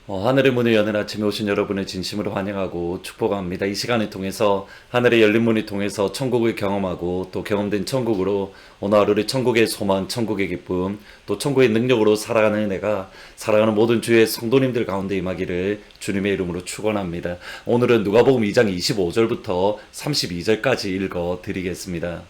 하늘의 문을 여는 아침에 오신 여러분을 진심으로 환영하고 축복합니다. 이 시간을 통해서 하늘의 열린 문을 통해서 천국을 경험하고 또 경험된 천국으로 오늘 하루를 천국의 소망, 천국의 기쁨, 또 천국의 능력으로 살아가는 은혜가 살아가는 모든 주의 성도님들 가운데 임하기를 주님의 이름으로 축원합니다. 오늘은 누가복음 2장 25절부터 32절까지 읽어 드리겠습니다.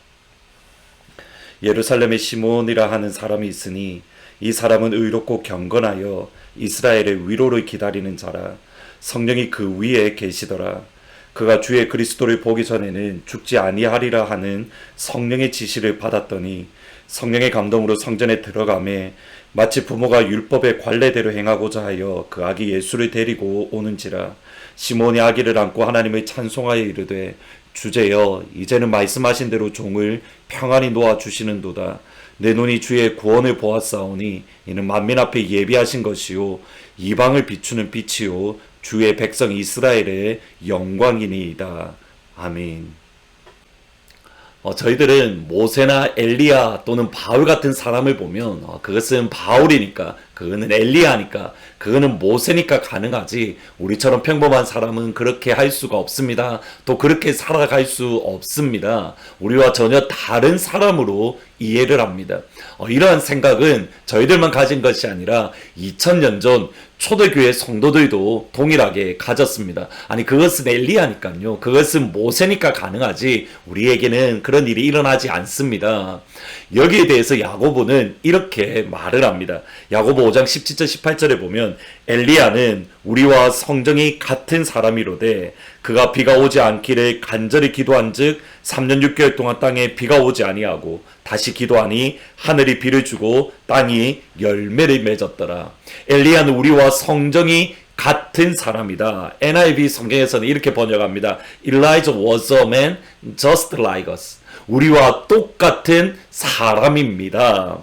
예루살렘에 시몬이라 하는 사람이 있으니 이 사람은 의롭고 경건하여 이스라엘의 위로를 기다리는 자라. 성령이 그 위에 계시더라. 그가 주의 그리스도를 보기 전에는 죽지 아니하리라 하는 성령의 지시를 받았더니 성령의 감동으로 성전에 들어가매 마치 부모가 율법의 관례대로 행하고자 하여 그 아기 예수를 데리고 오는지라. 시몬이 아기를 안고 하나님을 찬송하여 이르되 주제여 이제는 말씀하신 대로 종을 평안히 놓아주시는도다. 내 눈이 주의 구원을 보았사오니 이는 만민 앞에 예비하신 것이요 이방을 비추는 빛이요 주의 백성 이스라엘의 영광이니이다. 아멘. 저희들은 모세나 엘리야 또는 바울 같은 사람을 보면 그것은 바울이니까, 그거는 엘리야니까, 그거는 모세니까 가능하지 우리처럼 평범한 사람은 그렇게 할 수가 없습니다. 또 그렇게 살아갈 수 없습니다. 우리와 전혀 다른 사람으로 이해를 합니다. 이러한 생각은 저희들만 가진 것이 아니라 2000년 전 초대교회 성도들도 동일하게 가졌습니다. 아니 그것은 엘리야니까요. 그것은 모세니까 가능하지 우리에게는 그런 일이 일어나지 않습니다. 여기에 대해서 야고보는 이렇게 말을 합니다. 야고보 5장 17절 18절에 보면 엘리야는 우리와 성정이 같은 사람이로되 그가 비가 오지 않기를 간절히 기도한즉 3년 6개월 동안 땅에 비가 오지 아니하고 다시 기도하니 하늘이 비를 주고 땅이 열매를 맺었더라. 엘리야는 우리와 성정이 같은 사람이다. NIV 성경에서는 이렇게 번역합니다. Elijah was a man just like us. 우리와 똑같은 사람입니다.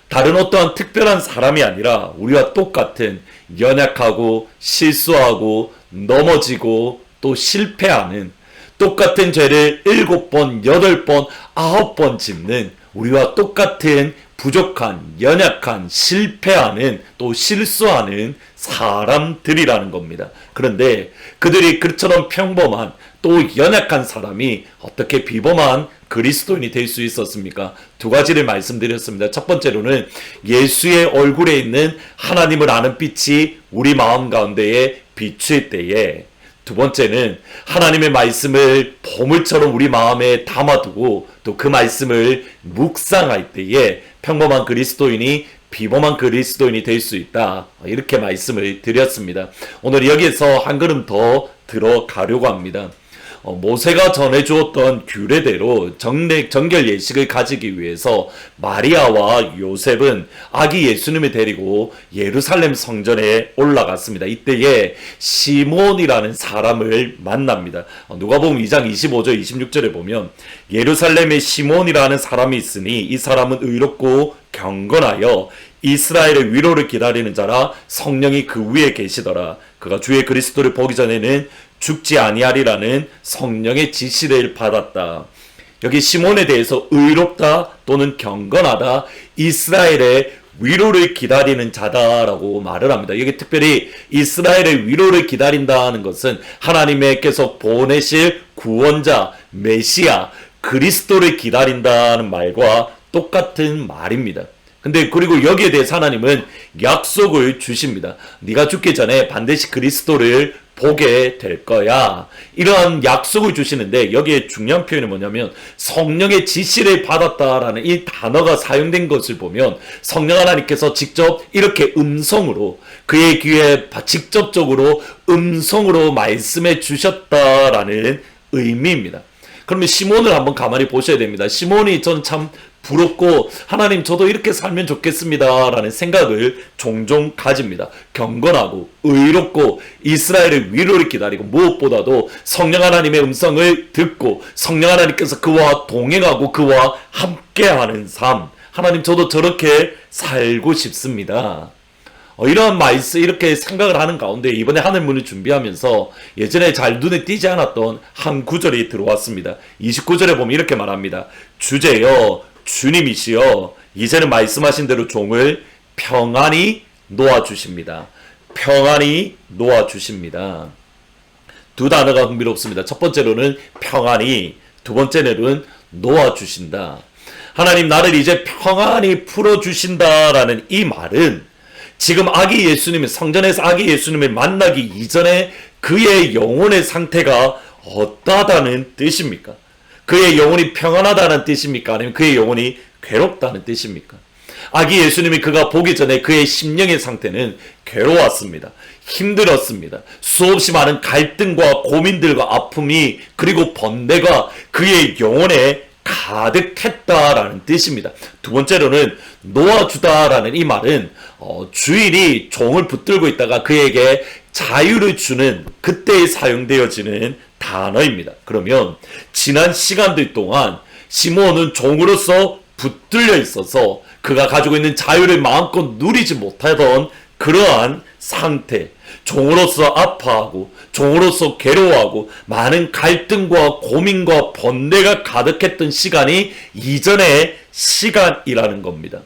다른 어떠한 특별한 사람이 아니라 우리와 똑같은 연약하고 실수하고 넘어지고 또 실패하는, 똑같은 죄를 7번, 8번, 9번 짓는 우리와 똑같은 부족한, 연약한, 실패하는, 또 실수하는 사람들이라는 겁니다. 그런데 그들이 그처럼 평범한 또 연약한 사람이 어떻게 비범한 그리스도인이 될 수 있었습니까? 두 가지를 말씀드렸습니다. 첫 번째로는 예수의 얼굴에 있는 하나님을 아는 빛이 우리 마음 가운데에 비칠 때에, 두 번째는 하나님의 말씀을 보물처럼 우리 마음에 담아두고 또 그 말씀을 묵상할 때에 평범한 그리스도인이 비범한 그리스도인이 될 수 있다. 이렇게 말씀을 드렸습니다. 오늘 여기에서 한 걸음 더 들어가려고 합니다. 모세가 전해주었던 규례대로 정결 예식을 가지기 위해서 마리아와 요셉은 아기 예수님을 데리고 예루살렘 성전에 올라갔습니다. 이때에 시몬이라는 사람을 만납니다. 누가복음 2장 25절 26절에 보면 예루살렘에 시몬이라는 사람이 있으니 이 사람은 의롭고 경건하여 이스라엘의 위로를 기다리는 자라. 성령이 그 위에 계시더라. 그가 주의 그리스도를 보기 전에는 죽지 아니하리라는 성령의 지시를 받았다. 여기 시몬에 대해서 의롭다 또는 경건하다, 이스라엘의 위로를 기다리는 자다라고 말을 합니다. 여기 특별히 이스라엘의 위로를 기다린다는 것은 하나님께서 보내실 구원자, 메시아, 그리스도를 기다린다는 말과 똑같은 말입니다. 근데 그리고 여기에 대해서 하나님은 약속을 주십니다. 네가 죽기 전에 반드시 그리스도를 보게 될 거야. 이러한 약속을 주시는데 여기에 중요한 표현이 뭐냐면 성령의 지시를 받았다라는 이 단어가 사용된 것을 보면 성령 하나님께서 직접 이렇게 음성으로 그의 귀에 직접적으로 음성으로 말씀해 주셨다라는 의미입니다. 그러면 시몬을 한번 가만히 보셔야 됩니다. 시몬이 전 참 부럽고 하나님 저도 이렇게 살면 좋겠습니다 라는 생각을 종종 가집니다. 경건하고 의롭고 이스라엘의 위로를 기다리고 무엇보다도 성령 하나님의 음성을 듣고 성령 하나님께서 그와 동행하고 그와 함께하는 삶. 하나님 저도 저렇게 살고 싶습니다. 이러한 말씀 이렇게 생각을 하는 가운데 이번에 하늘문을 준비하면서 예전에 잘 눈에 띄지 않았던 한 구절이 들어왔습니다. 29절에 보면 이렇게 말합니다. 주제여 주님이시여 이제는 말씀하신 대로 종을 평안히 놓아주십니다. 평안히 놓아주십니다. 두 단어가 흥미롭습니다. 첫 번째로는 평안히, 두 번째로는 놓아주신다. 하나님 나를 이제 평안히 풀어주신다라는 이 말은 지금 아기 예수님이 성전에서 아기 예수님을 만나기 이전에 그의 영혼의 상태가 어떠하다는 뜻입니까? 그의 영혼이 평안하다는 뜻입니까? 아니면 그의 영혼이 괴롭다는 뜻입니까? 아기 예수님이 그가 보기 전에 그의 심령의 상태는 괴로웠습니다. 힘들었습니다. 수없이 많은 갈등과 고민들과 아픔이 그리고 번뇌가 그의 영혼에 가득했다라는 뜻입니다. 두 번째로는 놓아주다라는 이 말은 주인이 종을 붙들고 있다가 그에게 자유를 주는 그때에 사용되어지는 단어입니다. 그러면 지난 시간들 동안 시몬은 종으로서 붙들려 있어서 그가 가지고 있는 자유를 마음껏 누리지 못하던 그러한 상태, 종으로서 아파하고 종으로서 괴로워하고 많은 갈등과 고민과 번뇌가 가득했던 시간이 이전의 시간이라는 겁니다.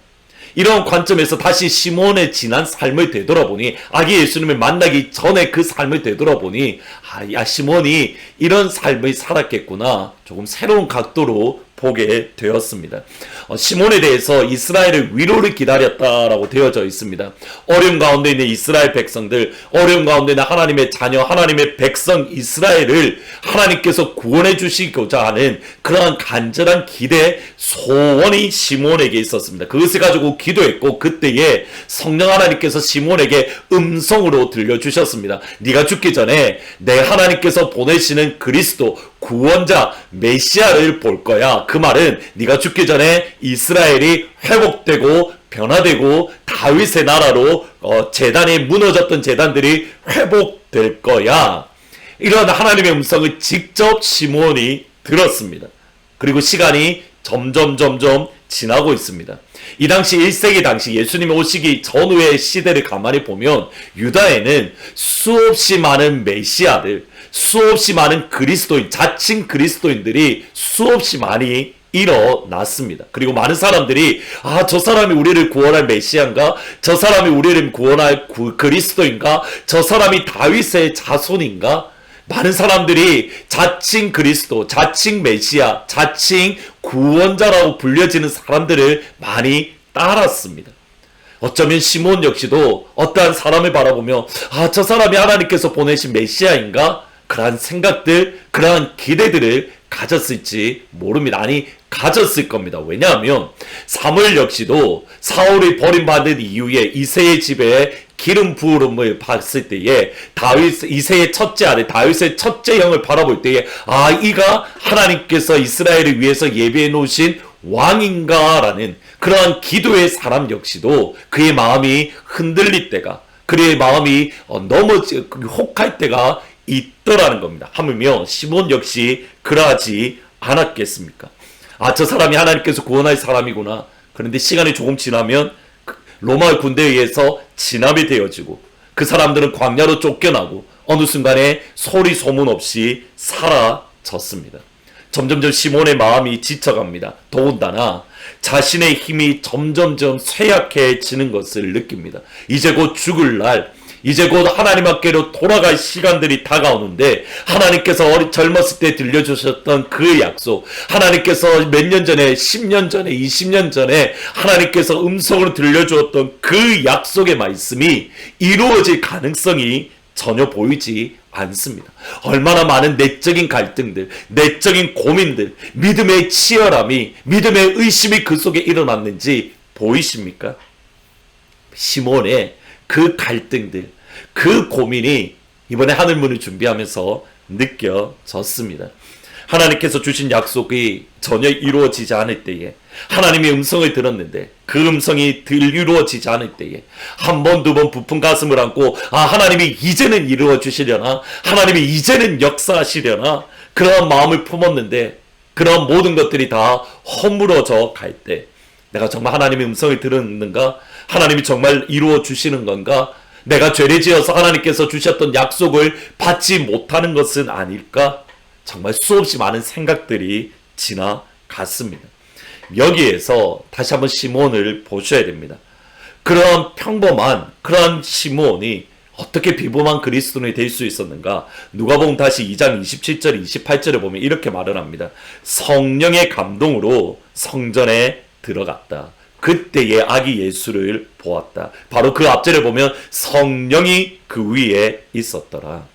이런 관점에서 다시 시몬의 지난 삶을 되돌아보니, 아기 예수님을 만나기 전에 그 삶을 되돌아보니 시몬이 이런 삶을 살았겠구나, 조금 새로운 각도로 보게 되었습니다. 시몬에 대해서 이스라엘의 위로를 기다렸다라고 되어져 있습니다. 어려움 가운데 있는 이스라엘 백성들, 어려움 가운데 있는 하나님의 자녀, 하나님의 백성 이스라엘을 하나님께서 구원해 주시고자 하는 그러한 간절한 기대, 소원이 시몬에게 있었습니다. 그것을 가지고 기도했고, 그때에 성령 하나님께서 시몬에게 음성으로 들려주셨습니다. 네가 죽기 전에 내 하나님께서 보내시는 그리스도, 구원자, 메시아를 볼 거야. 그 말은 네가 죽기 전에 이스라엘이 회복되고 변화되고 다윗의 나라로 제단이 무너졌던 제단들이 회복될 거야. 이런 하나님의 음성을 직접 시몬이 들었습니다. 그리고 시간이 점점 지나고 있습니다. 이 당시 1세기 당시 예수님이 오시기 전후의 시대를 가만히 보면 유다에는 수없이 많은 메시아들, 수없이 많은 그리스도인, 자칭 그리스도인들이 수없이 많이 일어났습니다. 그리고 많은 사람들이 저 사람이 우리를 구원할 메시아인가? 저 사람이 우리를 구원할 그리스도인가? 저 사람이 다윗의 자손인가? 많은 사람들이 자칭 그리스도, 자칭 메시아, 자칭 구원자라고 불려지는 사람들을 많이 따랐습니다. 어쩌면 시몬 역시도 어떠한 사람을 바라보며 저 사람이 하나님께서 보내신 메시아인가? 그러한 생각들, 그러한 기대들을 가졌을지 모릅니다. 아니, 가졌을 겁니다. 왜냐하면 사무엘 역시도 사울이 버림받은 이후에 이새의 집에 기름 부음을 봤을 때에 이새의 첫째 아들 다윗의 첫째 형을 바라볼 때에 이가 하나님께서 이스라엘을 위해서 예비해 놓으신 왕인가라는 그러한 기도의 사람 역시도 그의 마음이 흔들릴 때가, 그의 마음이 너무 혹할 때가 있더라는 겁니다. 하물며 시몬 역시 그러하지 않았겠습니까? 저 사람이 하나님께서 구원할 사람이구나. 그런데 시간이 조금 지나면 로마 군대에 의해서 진압이 되어지고 그 사람들은 광야로 쫓겨나고 어느 순간에 소리 소문 없이 사라졌습니다. 점점점 시몬의 마음이 지쳐갑니다. 더군다나 자신의 힘이 점점점 쇠약해지는 것을 느낍니다. 이제 곧 죽을 날, 이제 곧 하나님 앞께로 돌아갈 시간들이 다가오는데, 하나님께서 젊었을 때 들려주셨던 그 약속, 하나님께서 몇 년 전에, 10년 전에, 20년 전에 하나님께서 음성으로 들려주었던 그 약속의 말씀이 이루어질 가능성이 전혀 보이지 않습니다. 얼마나 많은 내적인 갈등들, 내적인 고민들, 믿음의 치열함이, 믿음의 의심이 그 속에 일어났는지 보이십니까? 시몬의 그 갈등들, 그 고민이 이번에 하늘문을 준비하면서 느껴졌습니다. 하나님께서 주신 약속이 전혀 이루어지지 않을 때에, 하나님의 음성을 들었는데 그 음성이 이루어지지 않을 때에 한 번, 두 번 부푼 가슴을 안고 하나님이 이제는 이루어 주시려나, 하나님이 이제는 역사하시려나, 그런 마음을 품었는데 그런 모든 것들이 다 허물어져 갈 때, 내가 정말 하나님의 음성을 들었는가? 하나님이 정말 이루어 주시는 건가? 내가 죄를 지어서 하나님께서 주셨던 약속을 받지 못하는 것은 아닐까? 정말 수없이 많은 생각들이 지나갔습니다. 여기에서 다시 한번 시몬을 보셔야 됩니다. 그런 평범한 그런 시몬이 어떻게 비범한 그리스도인이 될 수 있었는가? 누가복음 다시 2장 27절 28절에 보면 이렇게 말을 합니다. 성령의 감동으로 성전에 들어갔다. 그때의 아기 예수를 보았다. 바로 그 앞절에 보면 성령이 그 위에 있었더라.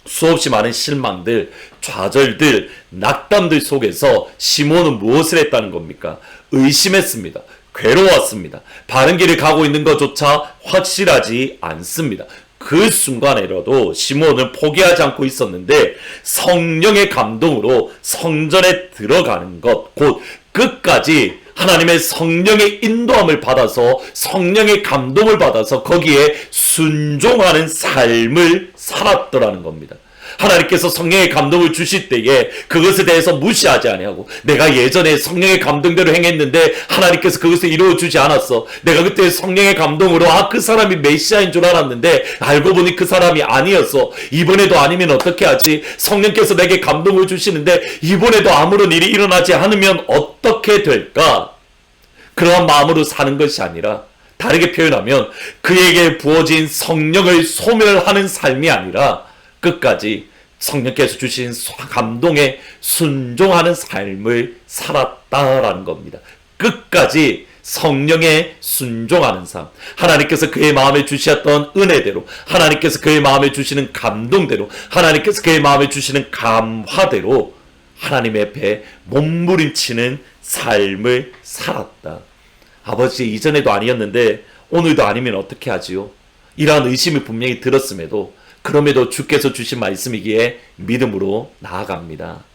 수없이 많은 실망들, 좌절들, 낙담들 속에서 시몬은 무엇을 했다는 겁니까? 의심했습니다. 괴로웠습니다. 바른 길을 가고 있는 것조차 확실하지 않습니다. 그 순간에라도 시몬은 포기하지 않고 있었는데 성령의 감동으로 성전에 들어가는 것, 곧 끝까지 하나님의 성령의 인도함을 받아서 성령의 감동을 받아서 거기에 순종하는 삶을 살았더라는 겁니다. 하나님께서 성령의 감동을 주실 때에 그것에 대해서 무시하지 아니하고, 내가 예전에 성령의 감동대로 행했는데 하나님께서 그것을 이루어주지 않았어. 내가 그때 성령의 감동으로 그 사람이 메시아인 줄 알았는데 알고 보니 그 사람이 아니었어. 이번에도 아니면 어떻게 하지? 성령께서 내게 감동을 주시는데 이번에도 아무런 일이 일어나지 않으면 어떻게 될까? 그러한 마음으로 사는 것이 아니라, 다르게 표현하면 그에게 부어진 성령을 소멸하는 삶이 아니라 끝까지 성령께서 주신 감동에 순종하는 삶을 살았다라는 겁니다. 끝까지 성령에 순종하는 삶, 하나님께서 그의 마음에 주셨던 은혜대로, 하나님께서 그의 마음에 주시는 감동대로, 하나님께서 그의 마음에 주시는 감화대로 하나님 앞에 몸부림치는 삶을 살았다. 아버지, 이전에도 아니었는데 오늘도 아니면 어떻게 하지요? 이러한 의심이 분명히 들었음에도, 그럼에도 주께서 주신 말씀이기에 믿음으로 나아갑니다.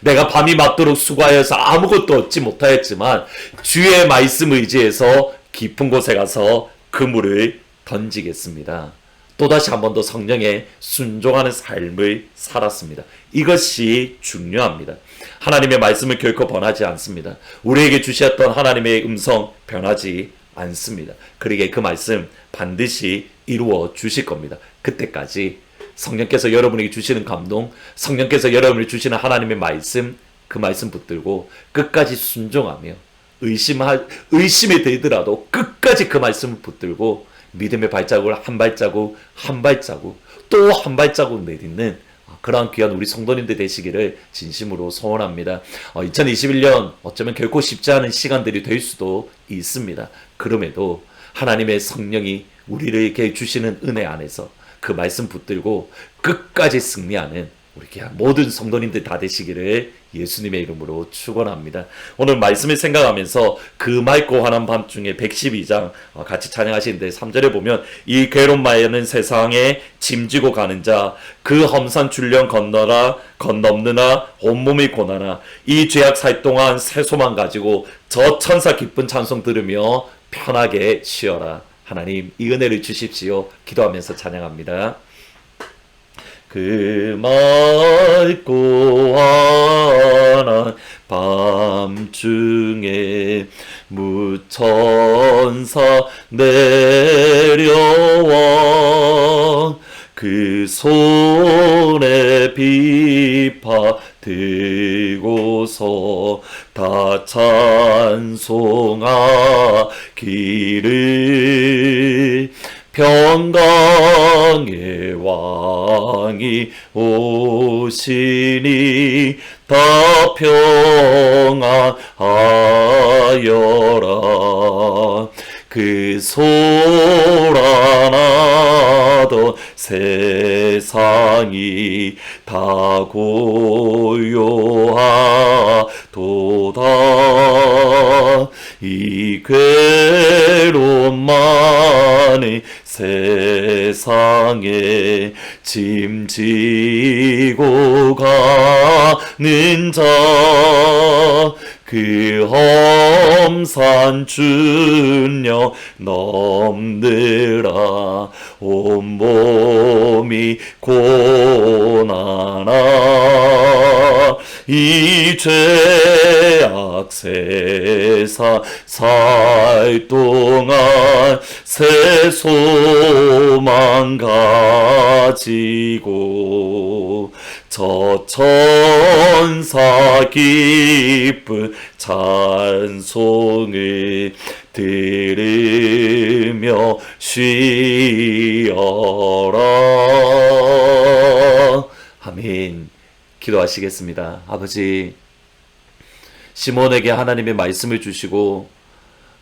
내가 밤이 맞도록 수고하여서 아무것도 얻지 못하였지만 주의 말씀 의지해서 깊은 곳에 가서 그물을 던지겠습니다. 또다시 한 번 더 성령에 순종하는 삶을 살았습니다. 이것이 중요합니다. 하나님의 말씀을 결코 변하지 않습니다. 우리에게 주셨던 하나님의 음성 변하지 않습니다. 그러기에 그 말씀 반드시 이루어 주실 겁니다. 그때까지 성령께서 여러분에게 주시는 감동, 성령께서 여러분에게 주시는 하나님의 말씀, 그 말씀 붙들고 끝까지 순종하며 의심이 들더라도 끝까지 그 말씀을 붙들고 믿음의 발자국을 한 발자국 한 발자국 또 한 발자국 내딛는 그러한 귀한 우리 성도님들 되시기를 진심으로 소원합니다. 2021년 어쩌면 결코 쉽지 않은 시간들이 될 수도 있습니다. 그럼에도 하나님의 성령이 우리에게 주시는 은혜 안에서 그 말씀 붙들고 끝까지 승리하는 우리 모든 성도님들 다 되시기를 예수님의 이름으로 축원합니다. 오늘 말씀을 생각하면서 그 맑고 환한 밤중에 112장 같이 찬양하시는데 3절에 보면, 이 괴로운 마에는 세상에 짐지고 가는 자, 그 험산 출령 건넘느나 온몸이 고나나 이 죄악 살 동안 새 소망 가지고 저 천사 기쁜 찬송 들으며 편하게 쉬어라. 하나님, 이 은혜를 주십시오. 기도하면서 찬양합니다. 그 맑고 환한 밤중에 무천사 내려와 그 손에 비파 들고서 다 찬송하기를, 평강의 왕이 오시니 다 평안하여라. 그 소란하던 세상이 다 고요하도다. 이 괴로운 많은 세상에 짐지고 가는 자, 그 험산 준령 넘느라 온몸이 고나나 이 죄악 세상 살 동안 새 소망 가지고 저 천사 기쁜 찬송을 들으며 쉬어라. 아멘. 기도하시겠습니다. 아버지, 시몬에게 하나님의 말씀을 주시고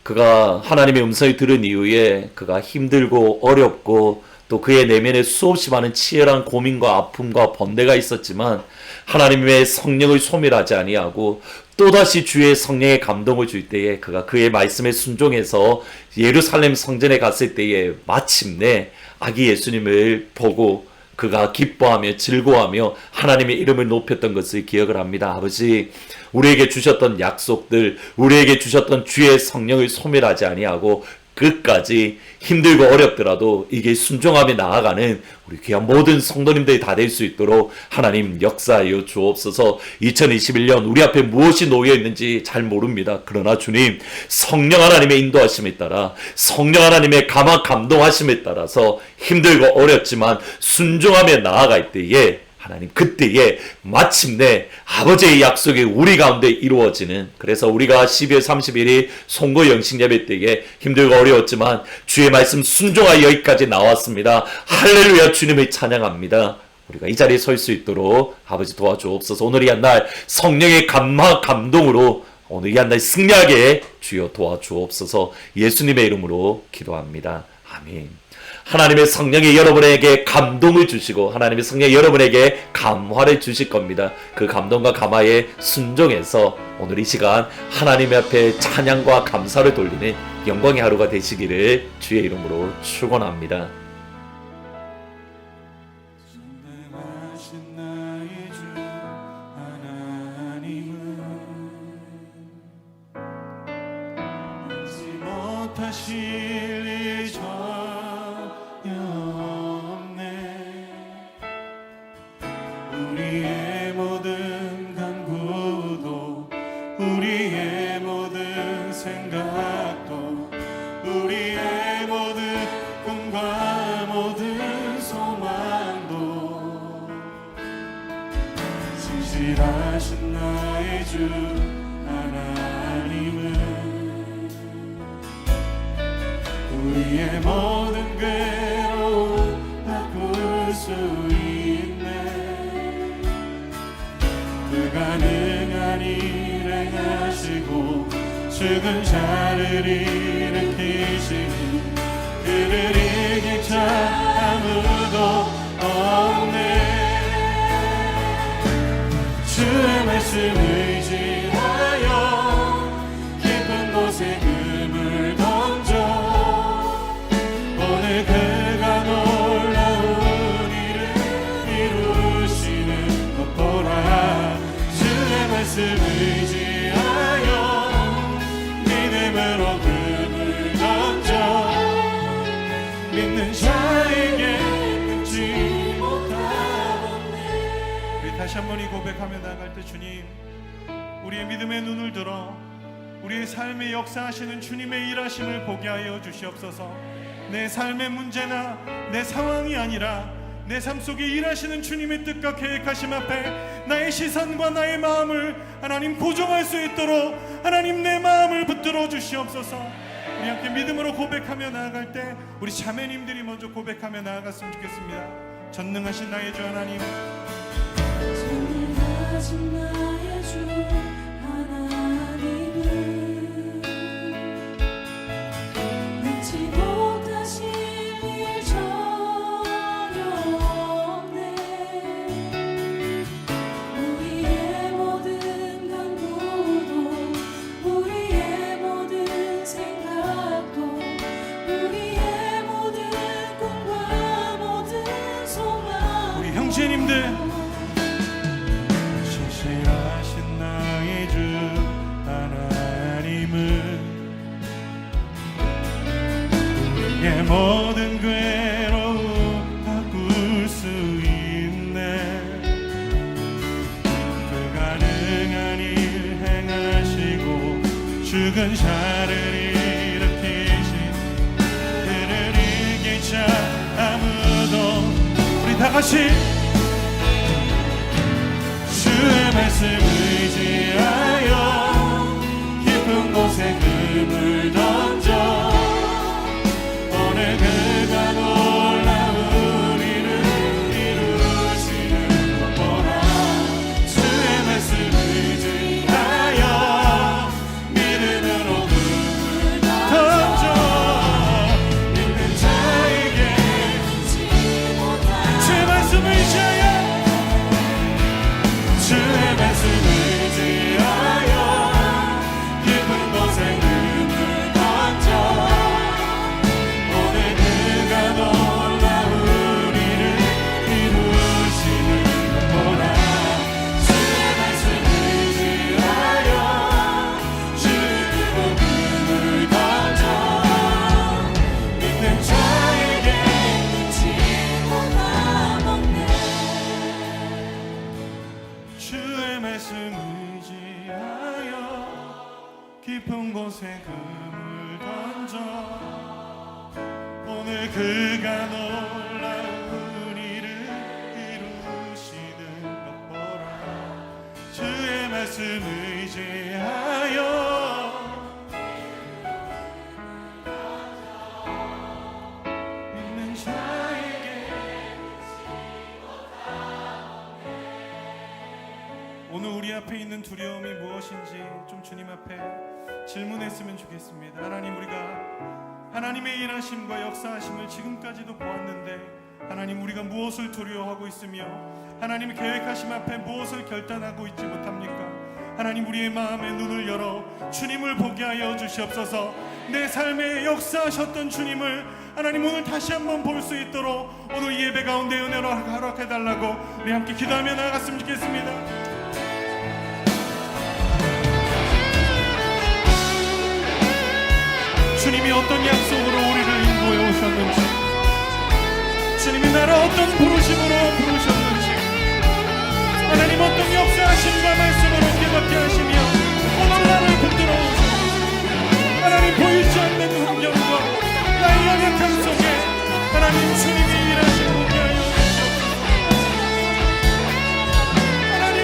그가 하나님의 음성을 들은 이후에 그가 힘들고 어렵고 또 그의 내면에 수없이 많은 치열한 고민과 아픔과 번뇌가 있었지만 하나님의 성령을 소멸하지 아니하고 또다시 주의 성령의 감동을 줄 때에 그가 그의 말씀에 순종해서 예루살렘 성전에 갔을 때에 마침내 아기 예수님을 보고 그가 기뻐하며 즐거워하며 하나님의 이름을 높였던 것을 기억을 합니다. 아버지, 우리에게 주셨던 약속들, 우리에게 주셨던 주의 성령을 소멸하지 아니하고 끝까지 힘들고 어렵더라도 이게 순종하며 나아가는 우리 귀한 모든 성도님들이 다 될 수 있도록 하나님 역사하여 주옵소서. 2021년 우리 앞에 무엇이 놓여 있는지 잘 모릅니다. 그러나 주님, 성령 하나님의 인도하심에 따라, 성령 하나님의 감동하심에 따라서 힘들고 어렵지만 순종하며 나아갈 때에 하나님, 그때에 마침내 아버지의 약속이 우리 가운데 이루어지는, 그래서 우리가 12월 31일 송거 영식 예배 때에 힘들고 어려웠지만 주의 말씀 순종하여 여기까지 나왔습니다. 할렐루야, 주님을 찬양합니다. 우리가 이 자리에 설 수 있도록 아버지 도와주옵소서. 오늘 이 한 날 성령의 감동으로 오늘 이 한 날 승리하게 주여 도와주옵소서. 예수님의 이름으로 기도합니다. 아멘. 하나님의 성령이 여러분에게 감동을 주시고 하나님의 성령이 여러분에게 감화를 주실 겁니다. 그 감동과 감화에 순종해서 오늘 이 시간 하나님 앞에 찬양과 감사를 돌리는 영광의 하루가 되시기를 주의 이름으로 축원합니다. 우리의 모든 간구도 우리의 모든 생각도 우리의 모든 꿈과 모든 소망도 진실하신 나의 주 하나님은 우리의 모든 괴로움 바꿀 수 불가능한 일 행하시고 죽은 자를 일으키시니 그를 이길 자 아무도 없네. 주의 말씀 의지하여 깊은 곳에 금을 던져 오늘 그가 놀라운 일을 이루시는 것 보라. 말씀 의지하여 믿음으로 금을 던져 믿는 자에게 끊지 못하겠네. 우리 다시 한번 이 고백하며 나아갈 때 주님, 우리의 믿음의 눈을 들어 우리의 삶에 역사하시는 주님의 일하심을 보게 하여 주시옵소서. 내 삶의 문제나 내 상황이 아니라 내 삶 속에 일하시는 주님의 뜻과 계획하심 앞에 나의 시선과 나의 마음을 하나님 고정할 수 있도록 하나님 내 마음을 붙들어 주시옵소서. 우리 함께 믿음으로 고백하며 나아갈 때 우리 자매님들이 먼저 고백하며 나아갔으면 좋겠습니다. 전능하신 나의 주 하나님, 전능하신 나의 주 하나님은 능치 못하실 일 전혀 없네. 우리의 모든 간구도 우리의 모든 생각도 우리의 모든 꿈과 모든 소망 우리 형제님들 신실하신 나의 주 하나님은 우리의 모든 괴로움 바꿀 수 있네. 불가능한 일 행하시고 죽은 자를 일으키신 그를 이길 자 아무도. 우리 다 같이 주의 말씀 의지하여 깊은 곳에 금을 던져 그가 놀라운 일을 이루시는 것 보라 주의 말씀 의지하여 믿는 자에게 오늘 우리 앞에 있는 두려움이 무엇인지 좀 주님 앞에 질문했으면 좋겠습니다. 하나님, 우리가 하나님의 일하심과 역사하심을 지금까지도 보았는데 하나님, 우리가 무엇을 두려워하고 있으며 하나님의 계획하심 앞에 무엇을 결단하고 있지 못합니까? 하나님, 우리의 마음의 눈을 열어 주님을 보게 하여 주시옵소서. 내 삶에 역사하셨던 주님을 하나님 오늘 다시 한번 볼 수 있도록 오늘 이 예배 가운데 은혜로 허락해달라고 우리 함께 기도하며 나아갔으면 좋겠습니다. 주님이 어떤 약속으로 우리를 인도해 오셨는지, 주님이 나를 어떤 부르심으로 부르셨는지, 하나님 어떤 역사하심과 말씀으로 깨닫게 하시며 오늘 나를 붙들어 오셨는지, 하나님 보이지 않는 환경과 나의 연약함 속에 하나님 주님이 일하신 보게 하여 주시옵소서. 하나님,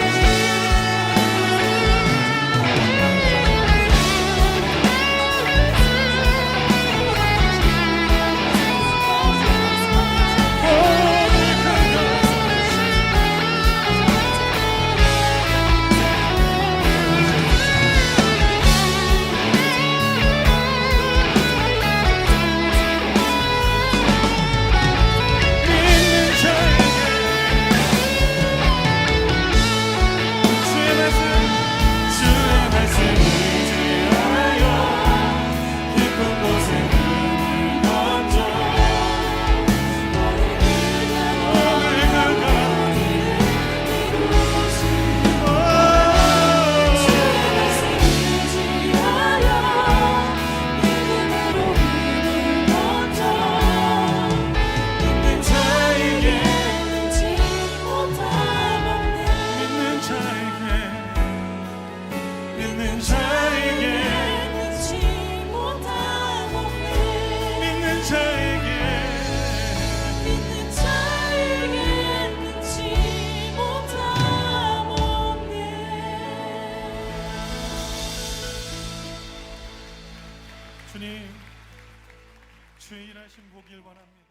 주님, 주의 일하심 보길 원합니다.